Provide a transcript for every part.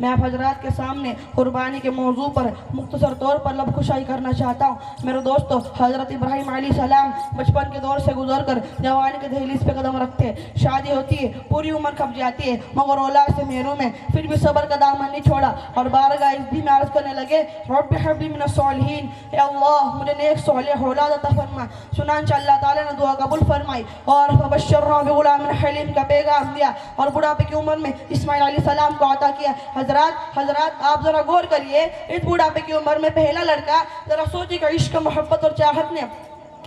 मैं आप हजरात के सामने कुर्बानी के मौजू पर मुख्तसर तौर पर लब खुशाई करना चाहता हूँ। मेरे दोस्तों, हज़रत इब्राहिम अलैहिस्सलाम बचपन के दौर से गुजर कर जवानी के दहलीज पे कदम रखते हैं। शादी होती है, पूरी उम्र खप जाती है, मगर औलाद से महरूम है, फिर भी सब्र का दामन नहीं छोड़ा और बारगाह इज़्ज़त में अर्ज़ करने लगे, रब्बि हब्बी मिनस सालिहीन, ए अल्लाह मुझे नेक सालिह औलाद अता फरमा। चुनांचे अल्लाह ताला ने दुआ कबूल फरमाई और फबश्शरना बिगुलामिन हलीम का पैगाम दिया और बुढ़ापे की उम्र में इस्माइल अलैहिस्सलाम को अता किया। हजरात आप जरा गौर करिए, इस बुढ़ापे की उम्र में पहला लड़का, जरा सोचिएगा इश्क मोहब्बत और चाहत ने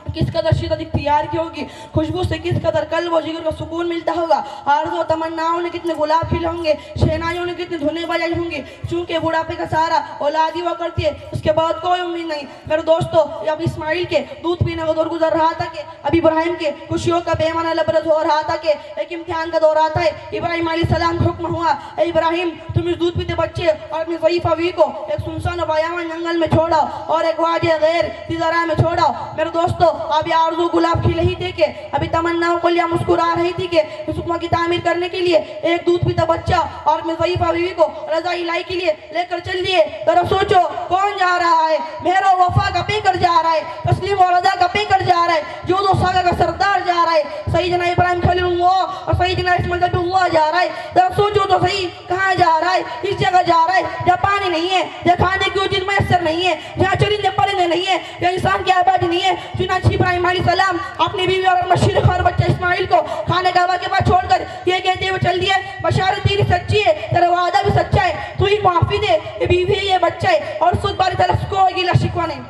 किस कदर शिद्दत इख्तियार की होगी, खुशबू से किस कदर कल्ब और जिगर को सुकून मिलता होगा, आरज़ू तमन्नाओं ने कितने गुलाब खिले होंगे, शहनाइयों ने कितनी धुनें बजाई होंगी। चूंकि बुढ़ापे का सहारा औलाद ही हुआ करती है, उसके बाद कोई उम्मीद नहीं। मेरे दोस्तों, अब इस्माइल के दूध पीने का दौर गुजर रहा था कि अब इब्राहिम के खुशियों का बेमाना लबरस हो रहा था कि एक इम्तिहान का दौर आता है। इब्राहिम अलैहिस्सलाम को हुक्म हुआ, इब्राहिम तुम इस दूध पीते बच्चे और अपनी ज़ईफ़ बीवी को एक सुनसान और बायामा जंगल में छोड़ाओ और एक वादिया गैर तिजारा में छोड़ाओ। मेरे दोस्तों, अभी आरज़ू गुलाब खिल रही थी कि अभी तमन्नाओं को लिया मुस्कुरा रही थी कि इस हुक्म की तामीर करने के लिए एक दूध पीता बच्चा और अपनी ज़ईफ़ा बीवी को रज़ा इलाही के लिए लेकर चल दिए। जरा सोचो, कौन जा रहा है? मेरा वफा का पीकर जा रहा है, तस्लीम और रज़ा का पीकर जा रहा है, जूद और सागा का सरदार जा रहा है, सईदना इब्राहिम खलीलुल्लाह और सईदना इस्माइल नबीउल्लाह जा रहा है। जरा सोचो तो सही, कहाँ जा रहा है? इस जगह जा रहा है जहाँ पानी नहीं है, जहाँ खाने की चीज मैसर नहीं है, जहाँ चरिंदे परिंदे नहीं है, जहाँ इंसान की आबादी नहीं है। चुनांचे इब्राहिम अलैहिस्सलाम अपनी बीवी और मशरक और बच्चे इस्माइल को खाने काबा के पास छोड़कर ये कहते हुए चल दिए, बशारत तेरी सच्ची है, तेरा वादा भी सच्चा है, तू ही माफी दे, ये बीवी है, ये बच्चा है और खुद बारी तरफ को गिला शिकवा नहीं।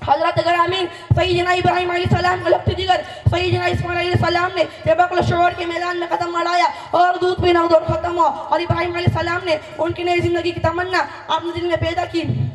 हज़रत ग्रामीण सईदना इब्राहिम अलैहिस्सलाम को लगती जिगर सईदना इस्माइल अलैहिस्सलाम ने जब अक्ल शोर के मैदान में कदम बढ़ाया और दूध पीना दौर खत्म हुआ और इब्राहिम अलैहिस्सलाम ने उनकी नई जिंदगी की तमन्ना अपने दिल में पैदा की।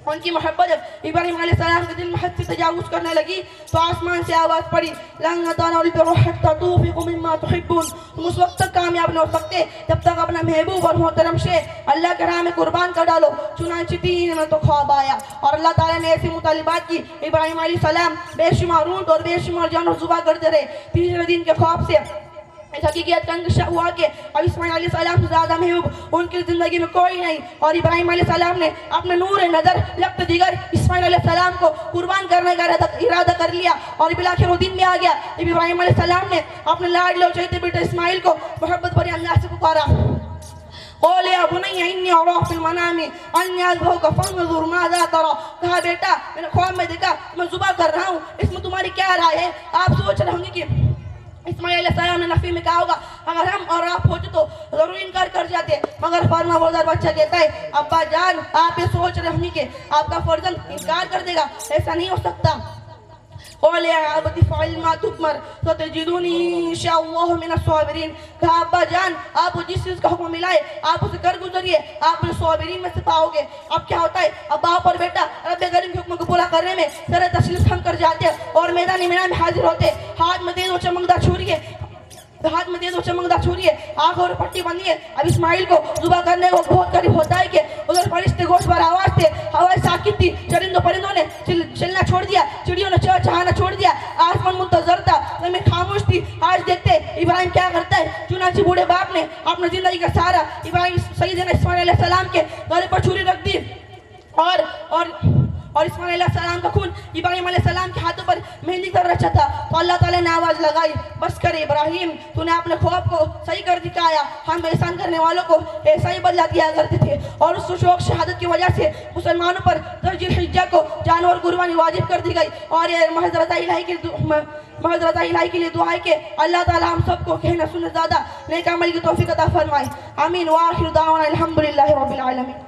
उनकी मोहब्बत इब्राहिम अलैहिस्सलाम के दिल में हद से तजावुज़ करने लगी तो आसमान से आवाज़ पड़ी, लन तनालुल बिर्रा हत्ता तुनफिकू मिम्मा तुहिब्बून। तुम उस वक्त तक कामयाब नहीं हो सकते जब तक अपना महबूब और मोहतरम से अल्लाह के राह में कुर्बान कर डालो। चुनांचे 3 में तो ख्वाब आया और अल्लाह ताला ने ऐसी मुतालिबात की, इब्राहिम अलैहिस्सलाम बेशुमार ऊँट और बेशुमार जानवर ज़ुबा करते रहे। तीसरे दिन के ख्वाब से इस हकीकत का इंकशाफ हुआ कि अब इस्माइल अलैहिस्सलाम से ज़्यादा महबूब उनकी ज़िंदगी में कोई नहीं और इब्राहिम अलैहिस्सलाम ने अपने नूर नज़र लफ्त दिगर इस्माइल अलैहिस्सलाम को कुर्बान करने का इरादा कर लिया और बिलाखिर वो दिन भी आ गया। इब्राहिम अलैहिस्सलाम ने अपने लाडले और चहेते बेटे इस्माइल को मोहब्बत भरे अंदाज से पुकारा, ओले अबुनैया इन्नी अरा फिल मनामी अन्नी अज़बहुका फंज़ुर माज़ा तरा। कहा, बेटा मैंने ख्वाब में देखा, मैं ज़ुबा कर रहा हूँ, इसमें तुम्हारी क्या राय है? आप सोच रहे होंगे कि इस्माइल अलैहिस्सलाम ने नफी में कहा होगा अगर हम और आप होते तो जरूर इनकार कर जाते, मगर फरमाबरदार बच्चा कहता है, अब्बा जान आप ये सोच रहे होंगे कि आपका फर्जंद इनकार कर देगा, ऐसा नहीं हो सकता। कहा, अब्बा जान आपको जिस चीज़ का हुक्म मिला है आप उसे कर गुजरिए, आप उसे साबिरीन में से पाओगे। अब क्या होता है, अब बाप और बेटा रब्बे करीम के हुक्म को पूरा करने में सर तस्लीम थम कर जाते हैं और मैदान में हाजिर होते, हाथ में दे दो चमकदार छुरी है, आंख और पट्टी बंदी है। अब इस्माइल को जुबा करने को बहुत करीब होता है कि उधर फरिश्ते गोश्त पर आवाज थे, हवाएं साकित थी, चरिंदों परिंदों ने चलना छोड़ दिया, चिड़ियों ने चहचहाना छोड़ दिया, आसमान मुंतजर था, जमीन खामोश थी। आज देखते इब्राहिम क्या करता है। चुनांचे बूढ़े बाप ने अपनी जिंदगी का सहारा इब्राहिम सईदना इस्माइल अलैहिस्सलाम के गले पर छुरी रख दी और इस्माइल अलैहिस्सलाम का खून इब्राहिम अलैहिस्सलाम के हाथों पर मेहंदी कर रचा था। तो अल्लाह ताला ने आवाज़ लगाई, बस कर इब्राहिम, तूने अपने ख्वाब को सही कर दिखाया, हम एहसान करने वालों को ऐसा ही बदला दिया करते थे। और उस शौक शहादत की वजह से मुसलमानों पर ज़िलहिज्जा को जानवर कुर्बानी वाजिब कर दी गई। और ये महज़ रज़ा इलाही के लिए दुआ है कि अल्लाह ताला हम सबको कहना सुनने ज़्यादा नेक अमल की तौफीक अता फरमाए। आमीन। व आखिर दावाना अल्हम्दुलिल्लाहि रब्बिल आलमीन।